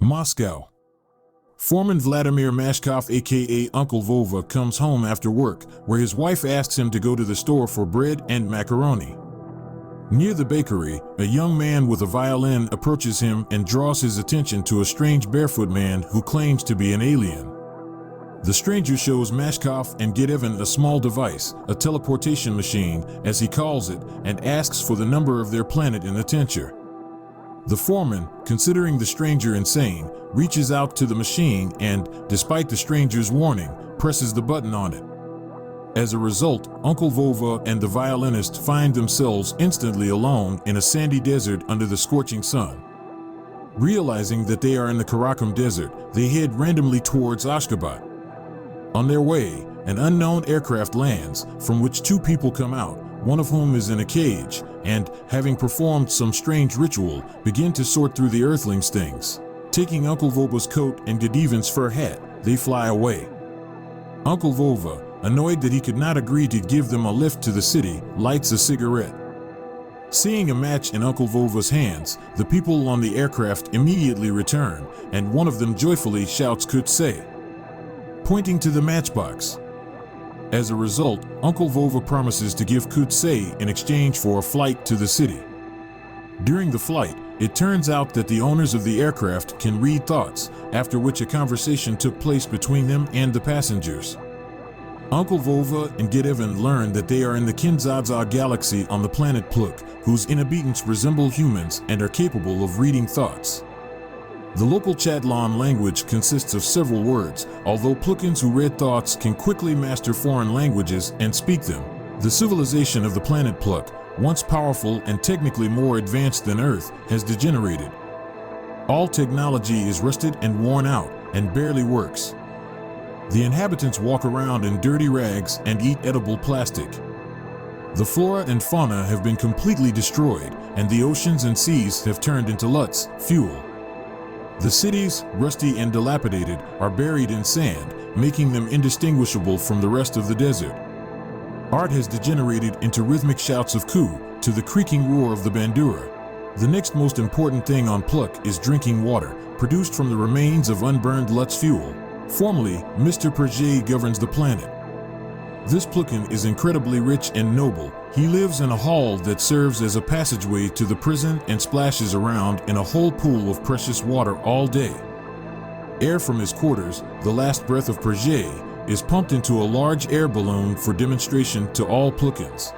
Moscow. Foreman Vladimir Mashkov aka Uncle Vova comes home after work, where his wife asks him to go to the store for bread and macaroni. Near the bakery, a young man with a violin approaches him and draws his attention to a strange barefoot man who claims to be an alien. The stranger shows Mashkov and Gabriadze a small device, a teleportation machine, as he calls it, and asks for the number of their planet in the tincture. The foreman, considering the stranger insane, reaches out to the machine and, despite the stranger's warning, presses the button on it. As a result, Uncle Vova and the violinist find themselves instantly alone in a sandy desert under the scorching sun. Realizing that they are in the Karakum Desert, they head randomly towards Ashgabat. On their way, an unknown aircraft lands, from which two people come out, one of whom is in a cage, and, having performed some strange ritual, begin to sort through the Earthlings' things. Taking Uncle Vova's coat and Gabriadze's fur hat, they fly away. Uncle Vova, annoyed that he could not agree to give them a lift to the city, lights a cigarette. Seeing a match in Uncle Vova's hands, the people on the aircraft immediately return, and one of them joyfully shouts "Kut-say," pointing to the matchbox. As a result, Uncle Vova promises to give Kut-say in exchange for a flight to the city. During the flight, it turns out that the owners of the aircraft can read thoughts, after which a conversation took place between them and the passengers. Uncle Vova and Gabriadze learn that they are in the Kin-dza-dza galaxy on the planet Pluk, whose inhabitants resemble humans and are capable of reading thoughts. The local Chatlan language consists of several words, although Plukans who read thoughts can quickly master foreign languages and speak them. The civilization of the planet Pluk, once powerful and technically more advanced than Earth, has degenerated. All technology is rusted and worn out, and barely works. The inhabitants walk around in dirty rags and eat edible plastic. The flora and fauna have been completely destroyed, and the oceans and seas have turned into luts, fuel. The cities, rusty and dilapidated, are buried in sand, making them indistinguishable from the rest of the desert. Art has degenerated into rhythmic shouts of coup, to the creaking roar of the bandura. The next most important thing on Pluk is drinking water, produced from the remains of unburned Lutz fuel. Formerly, Mr. Georgiy governs the planet. This Plukan is incredibly rich and noble. He lives in a hall that serves as a passageway to the prison and splashes around in a whole pool of precious water all day. Air from his quarters, the last breath of Georgiy, is pumped into a large air balloon for demonstration to all Plukans.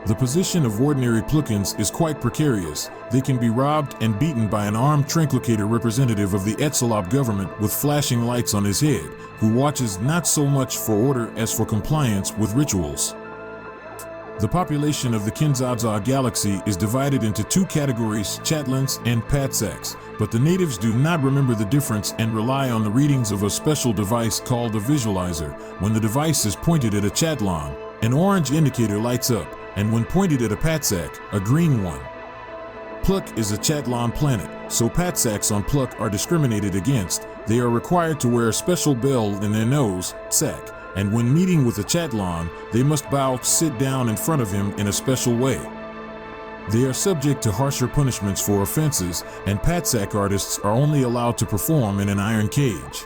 The position of ordinary Plukans is quite precarious. They can be robbed and beaten by an armed translator representative of the Etzelop government with flashing lights on his head, who watches not so much for order as for compliance with rituals. The population of the Kin-dza-dza galaxy is divided into two categories, Chatlans and Patsaks, but the natives do not remember the difference and rely on the readings of a special device called a visualizer. When the device is pointed at a Chatlan, an orange indicator lights up, and when pointed at a Patsak, a green one. Pluk is a Chatlan planet, so Patsaks on Pluk are discriminated against. They are required to wear a special bell in their nose, tsak, and when meeting with a Chatlan, they must bow, sit down in front of him in a special way. They are subject to harsher punishments for offenses, and Patsak artists are only allowed to perform in an iron cage.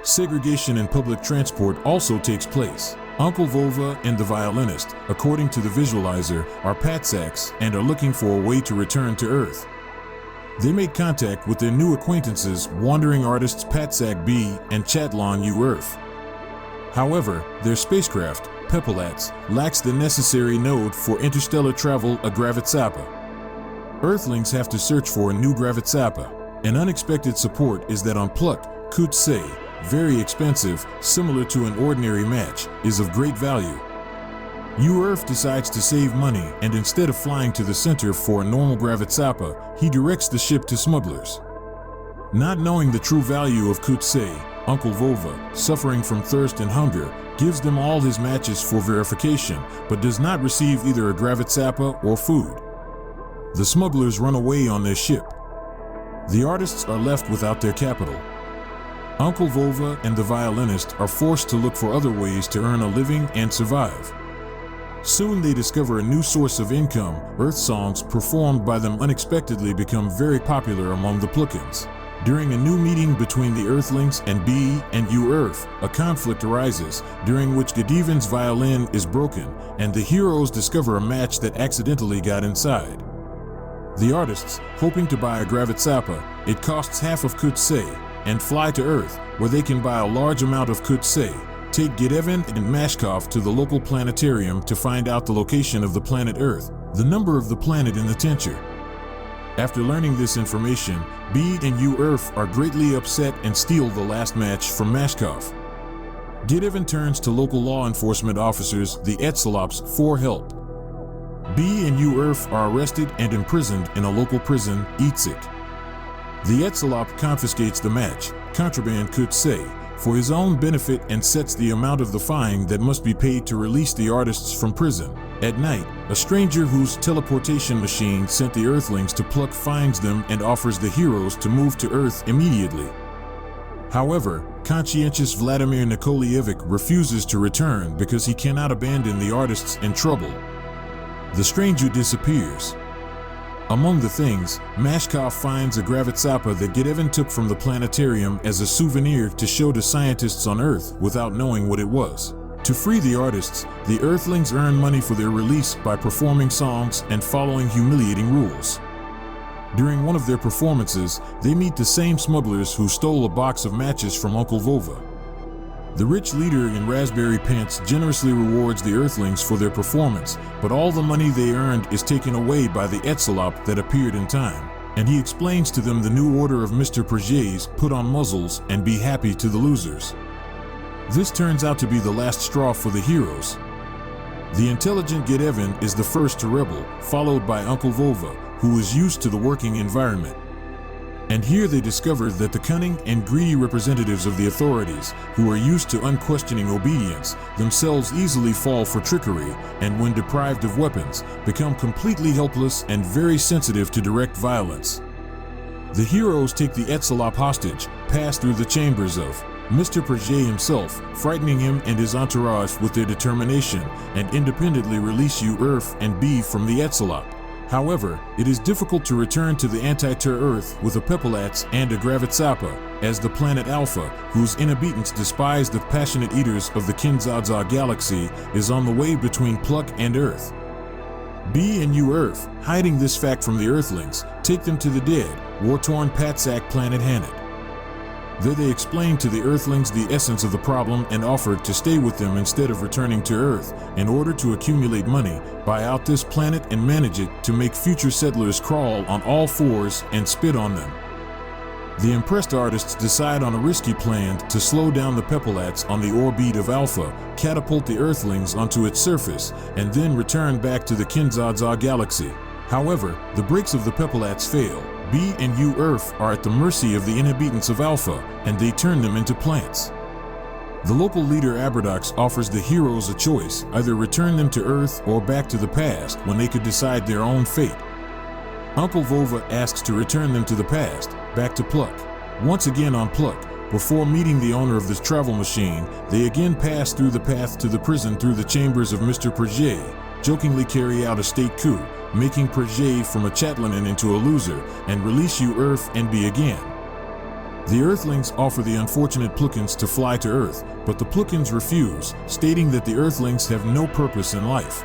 Segregation in public transport also takes place. Uncle Vova and the violinist, according to the visualizer, are Patsaks and are looking for a way to return to Earth. They make contact with their new acquaintances, wandering artists Patsak B and Chatlan U Earth. However, their spacecraft, Pepelats, lacks the necessary node for interstellar travel, a Gravitsapa. Earthlings have to search for a new Gravitsapa. An unexpected support is that on Pluk, Kut-say, very expensive, similar to an ordinary match, is of great value. U-Earth decides to save money, and instead of flying to the center for a normal Gravitsapa, he directs the ship to smugglers. Not knowing the true value of Kut-say, Uncle Vova, suffering from thirst and hunger, gives them all his matches for verification, but does not receive either a Gravitsapa or food. The smugglers run away on their ship. The artists are left without their capital. Uncle Vova and the violinist are forced to look for other ways to earn a living and survive. Soon they discover a new source of income. Earth songs performed by them unexpectedly become very popular among the Plukans. During a new meeting between the Earthlings and B and U Earth, a conflict arises, during which Godivan's violin is broken, and the heroes discover a match that accidentally got inside. The artists, hoping to buy a Gabriadze, it costs half of Kin-dza-dza, and fly to Earth, where they can buy a large amount of Kin-dza-dza, take Gedevan and Mashkov to the local planetarium to find out the location of the planet Earth, the number of the planet in the tincture. After learning this information, B and U Earth are greatly upset and steal the last match from Mashkov. Gedevan turns to local law enforcement officers, the Etzalops, for help. B and U Earth are arrested and imprisoned in a local prison, Itzit. The Etzalop confiscates the match, contraband Kin-dza-dza, for his own benefit and sets the amount of the fine that must be paid to release the artists from prison. At night, a stranger whose teleportation machine sent the Earthlings to pluck finds them and offers the heroes to move to Earth immediately. However, conscientious Vladimir Nikolaevich refuses to return because he cannot abandon the artists in trouble. The stranger disappears. Among the things, Mashkov finds a Gabriadze that Gedevan took from the planetarium as a souvenir to show to scientists on Earth without knowing what it was. To free the artists, the Earthlings earn money for their release by performing songs and following humiliating rules. During one of their performances, they meet the same smugglers who stole a box of matches from Uncle Vova. The rich leader in raspberry pants generously rewards the Earthlings for their performance, but all the money they earned is taken away by the Etzalop that appeared in time, and he explains to them the new order of Mr. Prej's put on muzzles and be happy to the losers. This turns out to be the last straw for the heroes. The intelligent Gedevan is the first to rebel, followed by Uncle Vova, who is used to the working environment. And here they discover that the cunning and greedy representatives of the authorities, who are used to unquestioning obedience, themselves easily fall for trickery, and when deprived of weapons, become completely helpless and very sensitive to direct violence. The heroes take the Etzalop hostage, pass through the chambers of Mr. Prejay himself, frightening him and his entourage with their determination, and independently release U Earth and B from the Etzalop. However, it is difficult to return to the anti-Ter Earth with a Pepelats and a Gabriadze, as the planet Alpha, whose inhabitants despise the passionate eaters of the Kin-dza-dza galaxy, is on the way between Pluck and Earth. B and U Earth, hiding this fact from the Earthlings, take them to the dead, war-torn Patsak planet Hanit. There they explain to the Earthlings the essence of the problem and offer to stay with them instead of returning to Earth, in order to accumulate money, buy out this planet and manage it to make future settlers crawl on all fours and spit on them. The impressed artists decide on a risky plan to slow down the Pepelats on the orbit of Alpha, catapult the Earthlings onto its surface, and then return back to the Kin-dza-dza galaxy. However, the brakes of the Pepelats fail. B and U Earth are at the mercy of the inhabitants of Alpha, and they turn them into plants. The local leader Abradox offers the heroes a choice, either return them to Earth or back to the past when they could decide their own fate. Uncle Vova asks to return them to the past, back to Pluck. Once again on Pluck, before meeting the owner of this travel machine, they again pass through the path to the prison through the chambers of Mr. Prejay, jokingly carry out a state coup, making Prejay from a Chatlanin into a loser, and release U Earth and B again. The Earthlings offer the unfortunate Pluckins to fly to Earth, but the Pluckins refuse, stating that the Earthlings have no purpose in life.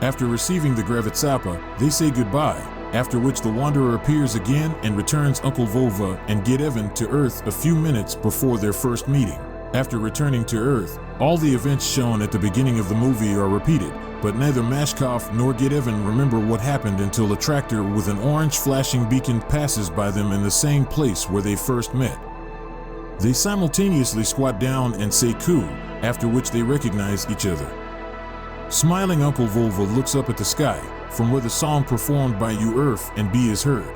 After receiving the Gabriadze, they say goodbye, after which the Wanderer appears again and returns Uncle Vova and Gedevan to Earth a few minutes before their first meeting. After returning to Earth, all the events shown at the beginning of the movie are repeated, but neither Mashkov nor Gedevan remember what happened until a tractor with an orange flashing beacon passes by them in the same place where they first met. They simultaneously squat down and say coup, after which they recognize each other. Smiling Uncle Vova looks up at the sky, from where the song performed by U Earth and B is heard.